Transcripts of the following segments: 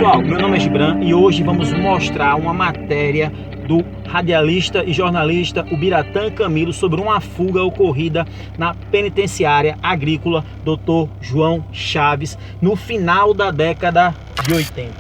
pessoal, meu nome é Gibran e hoje vamos mostrar uma matéria do radialista e jornalista Ubiratã Camilo sobre uma fuga ocorrida na penitenciária agrícola Dr. João Chaves no final da década de 80.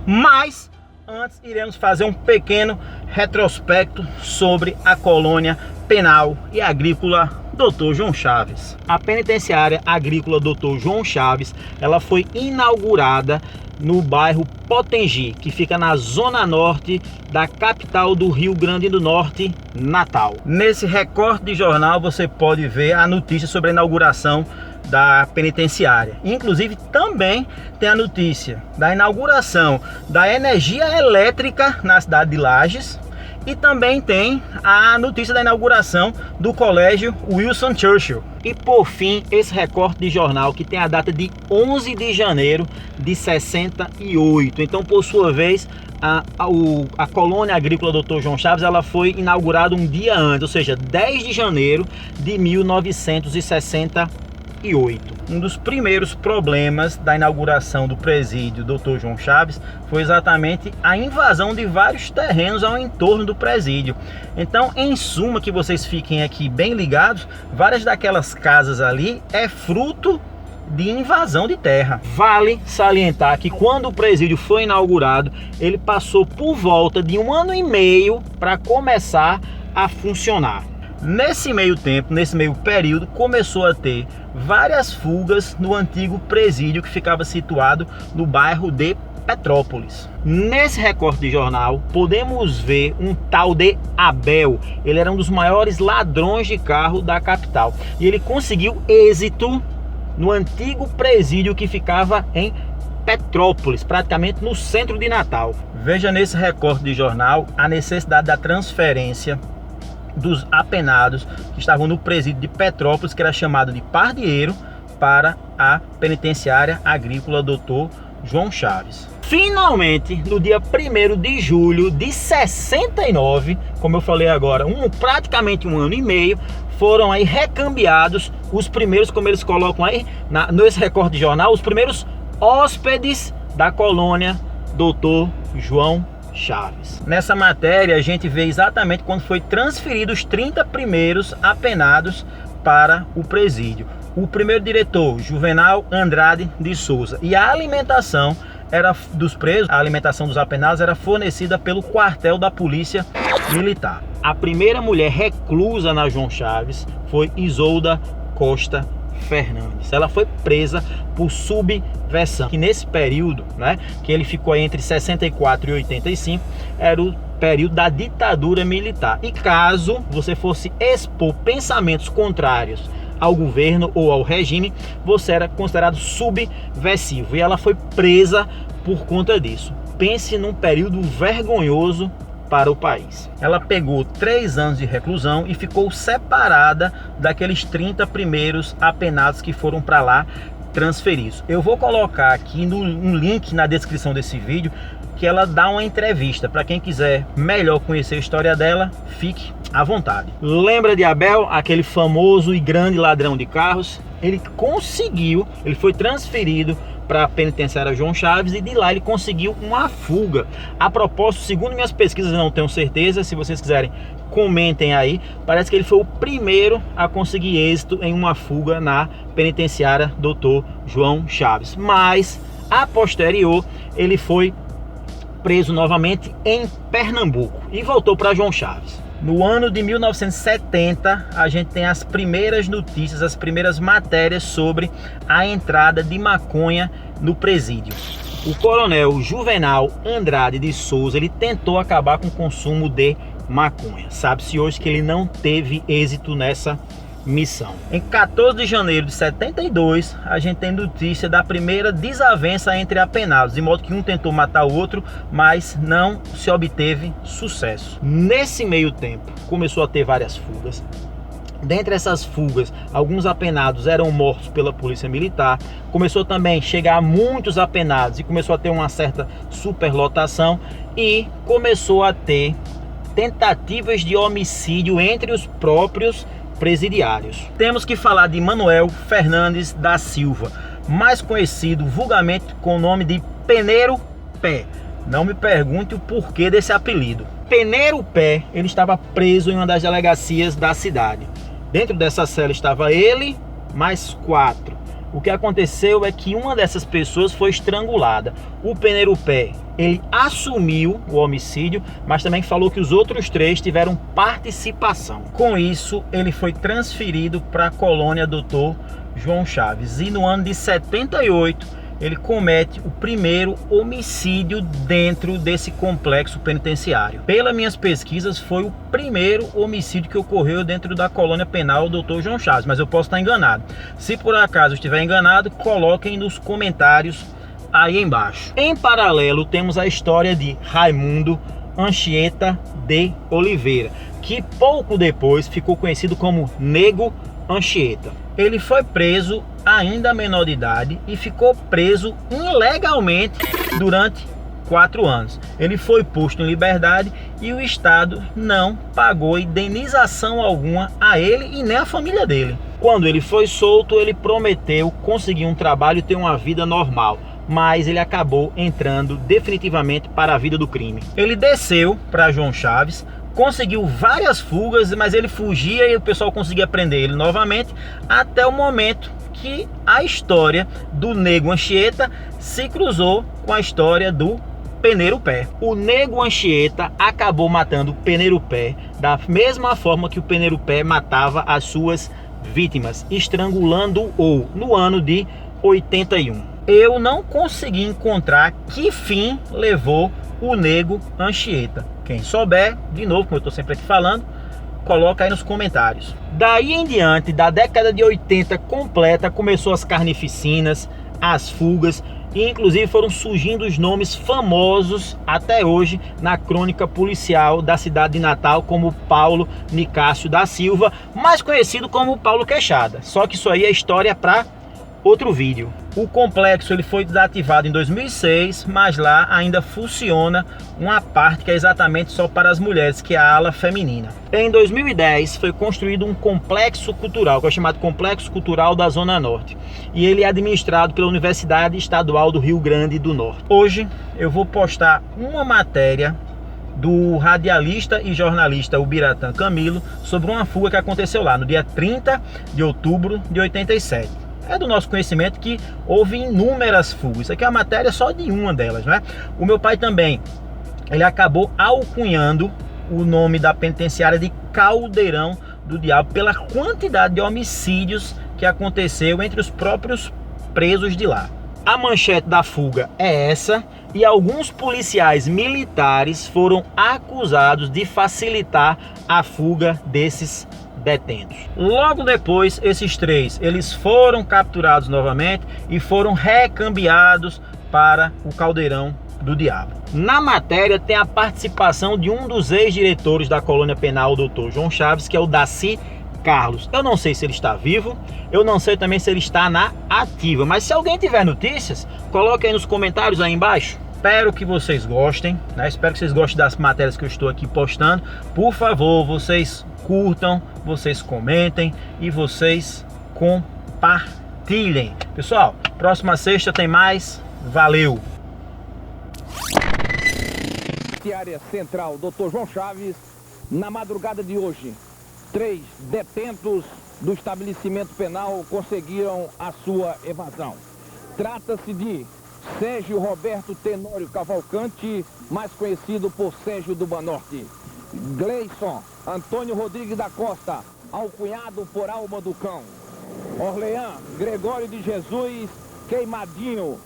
Mas antes iremos fazer um pequeno retrospecto sobre a colônia penal e agrícola Dr. João Chaves. A penitenciária agrícola Dr. João Chaves, ela foi inaugurada no bairro Potengi, que fica na zona norte da capital do Rio Grande do Norte, Natal. Nesse recorte de jornal você pode ver a notícia sobre a inauguração da penitenciária. Inclusive também tem a notícia da inauguração da energia elétrica na cidade de Lages. E também tem a notícia da inauguração do colégio Wilson Churchill. E por fim, esse recorte de jornal que tem a data de 11 de janeiro de 68. Então, por sua vez, a colônia agrícola Dr. João Chaves ela foi inaugurada um dia antes, ou seja, 10 de janeiro de 1968. Um dos primeiros problemas da inauguração do presídio Dr. João Chaves foi exatamente a invasão de vários terrenos ao entorno do presídio. Então, em suma, que vocês fiquem aqui bem ligados, várias daquelas casas ali é fruto de invasão de terra. Vale salientar que quando o presídio foi inaugurado, ele passou por volta de 1 ano e meio para começar a funcionar. Nesse meio tempo, nesse meio período, começou a ter várias fugas no antigo presídio que ficava situado no bairro de Petrópolis. Nesse recorte de jornal, podemos ver um tal de Abel. Ele era um dos maiores ladrões de carro da capital. E ele conseguiu êxito no antigo presídio que ficava em Petrópolis, praticamente no centro de Natal. Veja nesse recorte de jornal a necessidade da transferência dos apenados que estavam no presídio de Petrópolis, que era chamado de Pardieiro, para a penitenciária agrícola Dr. João Chaves. Finalmente, no dia 1º de julho de 69, como eu falei agora, praticamente 1 ano e meio, foram aí recambiados os primeiros, como eles colocam aí nesse recorte de jornal, os primeiros hóspedes da colônia Dr. João Chaves. Nessa matéria a gente vê exatamente quando foi transferido os 30 primeiros apenados para o presídio. O primeiro diretor, Juvenal Andrade de Souza, e a alimentação dos presos, a alimentação dos apenados era fornecida pelo quartel da Polícia Militar. A primeira mulher reclusa na João Chaves foi Isolda Costa Fernandes. Ela foi presa por subversão, que nesse período, que ele ficou entre 64 e 85, era o período da ditadura militar. E caso você fosse expor pensamentos contrários ao governo ou ao regime, você era considerado subversivo. E ela foi presa por conta disso. Pense num período vergonhoso para o país. Ela pegou 3 anos de reclusão e ficou separada daqueles 30 primeiros apenados que foram para lá transferidos. Eu vou colocar aqui um link na descrição desse vídeo que ela dá uma entrevista. Para quem quiser melhor conhecer a história dela, fique à vontade. Lembra de Abel, aquele famoso e grande ladrão de carros? Ele foi transferido para a penitenciária João Chaves e de lá ele conseguiu uma fuga. A propósito, segundo minhas pesquisas, eu não tenho certeza, se vocês quiserem comentem aí, parece que ele foi o primeiro a conseguir êxito em uma fuga na penitenciária Dr. João Chaves. Mas a posterior ele foi preso novamente em Pernambuco e voltou para João Chaves. No ano de 1970, a gente tem as primeiras notícias, as primeiras matérias sobre a entrada de maconha no presídio. O coronel Juvenal Andrade de Souza, ele tentou acabar com o consumo de maconha. Sabe-se hoje que ele não teve êxito nessa missão. Em 14 de janeiro de 72, a gente tem notícia da primeira desavença entre apenados, de modo que um tentou matar o outro, mas não se obteve sucesso. Nesse meio tempo, começou a ter várias fugas. Dentre essas fugas, alguns apenados eram mortos pela polícia militar. Começou também a chegar muitos apenados e começou a ter uma certa superlotação e começou a ter tentativas de homicídio entre os próprios presidiários. Temos que falar de Manuel Fernandes da Silva, mais conhecido vulgarmente com o nome de Peneiro Pé. Não me pergunte o porquê desse apelido. Peneiro Pé, ele estava preso em uma das delegacias da cidade. Dentro dessa cela estava ele, mais 4. O que aconteceu é que uma dessas pessoas foi estrangulada. O Peneiro Pé, ele assumiu o homicídio, mas também falou que os outros 3 tiveram participação. Com isso, ele foi transferido para a colônia Dr. João Chaves. E no ano de 78, ele comete o primeiro homicídio dentro desse complexo penitenciário. Pelas minhas pesquisas, foi o primeiro homicídio que ocorreu dentro da colônia penal Dr. João Chaves, mas eu posso estar enganado. Se por acaso estiver enganado, coloquem nos comentários aí embaixo. Em paralelo, temos a história de Raimundo Anchieta de Oliveira, que pouco depois ficou conhecido como Nego Anchieta. Ele foi preso ainda menor de idade e ficou preso ilegalmente durante 4 anos. Ele foi posto em liberdade e o Estado não pagou indenização alguma a ele e nem a família dele. Quando ele foi solto, ele prometeu conseguir um trabalho e ter uma vida normal, mas ele acabou entrando definitivamente para a vida do crime. Ele desceu para João Chaves, conseguiu várias fugas, mas ele fugia e o pessoal conseguia prender ele novamente, até o momento que a história do Nego Anchieta se cruzou com a história do Peneiro Pé. O Nego Anchieta acabou matando o Peneiro Pé da mesma forma que o Peneiro Pé matava as suas vítimas, estrangulando-o no ano de 81. Eu não consegui encontrar que fim levou o Nego Anchieta. Quem souber, de novo, como eu estou sempre aqui falando, coloca aí nos comentários. Daí em diante, da década de 80 completa, começou as carnificinas, as fugas, e inclusive foram surgindo os nomes famosos até hoje na crônica policial da cidade de Natal, como Paulo Nicásio da Silva, mais conhecido como Paulo Queixada. Só que isso aí é história para outro vídeo. O complexo ele foi desativado em 2006, mas lá ainda funciona uma parte que é exatamente só para as mulheres, que é a ala feminina. Em 2010 foi construído um complexo cultural, que é chamado Complexo Cultural da Zona Norte, e ele é administrado pela Universidade Estadual do Rio Grande do Norte. Hoje eu vou postar uma matéria do radialista e jornalista Ubiratã Camilo sobre uma fuga que aconteceu lá no dia 30 de outubro de 87. É do nosso conhecimento que houve inúmeras fugas. Isso aqui é a matéria só de uma delas, né? O meu pai também, ele acabou alcunhando o nome da penitenciária de Caldeirão do Diabo pela quantidade de homicídios que aconteceu entre os próprios presos de lá. A manchete da fuga é essa, e alguns policiais militares foram acusados de facilitar a fuga desses detentos. Logo depois, esses 3, eles foram capturados novamente e foram recambiados para o Caldeirão do Diabo. Na matéria tem a participação de um dos ex-diretores da colônia penal, Dr. João Chaves, que é o Daci Carlos. Eu não sei se ele está vivo, eu não sei também se ele está na ativa, mas se alguém tiver notícias, coloque aí nos comentários aí embaixo. Espero que vocês gostem, né? Espero que vocês gostem das matérias que eu estou aqui postando. Por favor, vocês curtam, vocês comentem e vocês compartilhem. Pessoal, próxima sexta tem mais. Valeu! Área Central, Dr. João Chaves, na madrugada de hoje, 3 detentos do estabelecimento penal conseguiram a sua evasão. Trata-se de Sérgio Roberto Tenório Cavalcante, mais conhecido por Sérgio do Banorte. Gleison Antônio Rodrigues da Costa, alcunhado por Alma do Cão. Orlean Gregório de Jesus Queimadinho.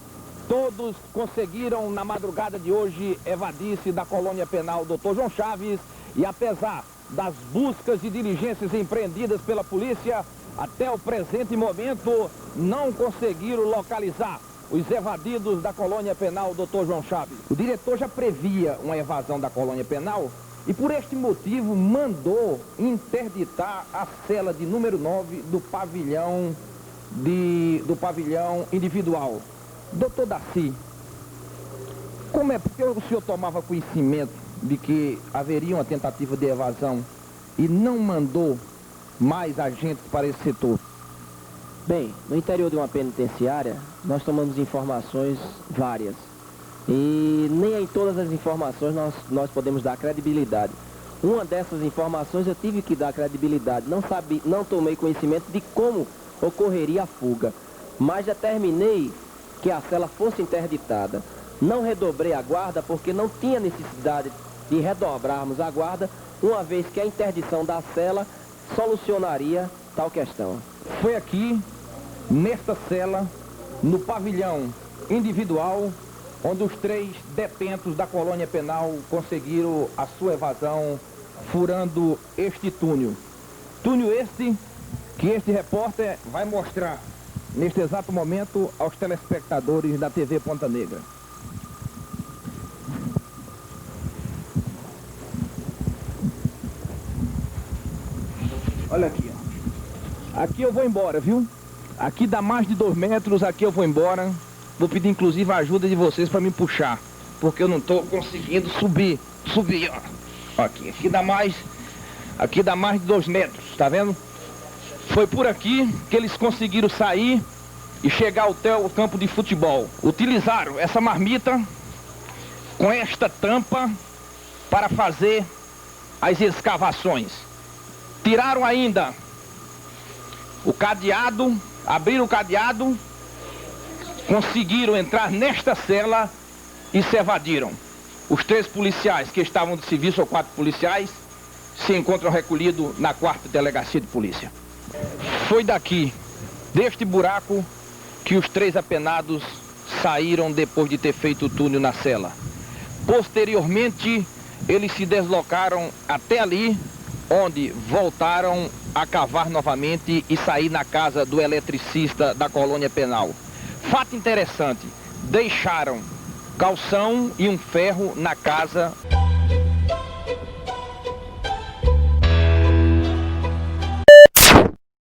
Todos conseguiram na madrugada de hoje evadir-se da colônia penal Dr. João Chaves, e apesar das buscas e diligências empreendidas pela polícia, até o presente momento não conseguiram localizar os evadidos da colônia penal Dr. João Chaves. O diretor já previa uma evasão da colônia penal e por este motivo mandou interditar a cela de número 9 do pavilhão individual. Doutor Daci, como é porque o senhor tomava conhecimento de que haveria uma tentativa de evasão e não mandou mais agentes para esse setor? Bem, no interior de uma penitenciária, nós tomamos informações várias. E nem em todas as informações nós podemos dar credibilidade. Uma dessas informações eu tive que dar credibilidade. Não tomei conhecimento de como ocorreria a fuga, mas determinei que a cela fosse interditada. Não redobrei a guarda porque não tinha necessidade de redobrarmos a guarda, uma vez que a interdição da cela solucionaria tal questão. Foi aqui, nesta cela, no pavilhão individual, onde os 3 detentos da colônia penal conseguiram a sua evasão furando este túnel. Túnel este que este repórter vai mostrar neste exato momento aos telespectadores da TV Ponta Negra. Olha aqui, ó. Aqui eu vou embora, viu? Aqui dá mais de 2 metros, aqui eu vou embora. Vou pedir inclusive a ajuda de vocês para me puxar, porque eu não estou conseguindo subir, ó. Aqui dá mais de 2 metros, tá vendo? Foi por aqui que eles conseguiram sair e chegar até o campo de futebol. Utilizaram essa marmita com esta tampa para fazer as escavações. Tiraram ainda o cadeado, abriram o cadeado, conseguiram entrar nesta cela e se evadiram. Os 3 policiais que estavam de serviço, ou 4 policiais, se encontram recolhidos na 4ª Delegacia de Polícia. Foi daqui, deste buraco, que os 3 apenados saíram depois de ter feito o túnel na cela. Posteriormente, eles se deslocaram até ali, onde voltaram a cavar novamente e sair na casa do eletricista da colônia penal. Fato interessante, deixaram calção e um ferro na casa.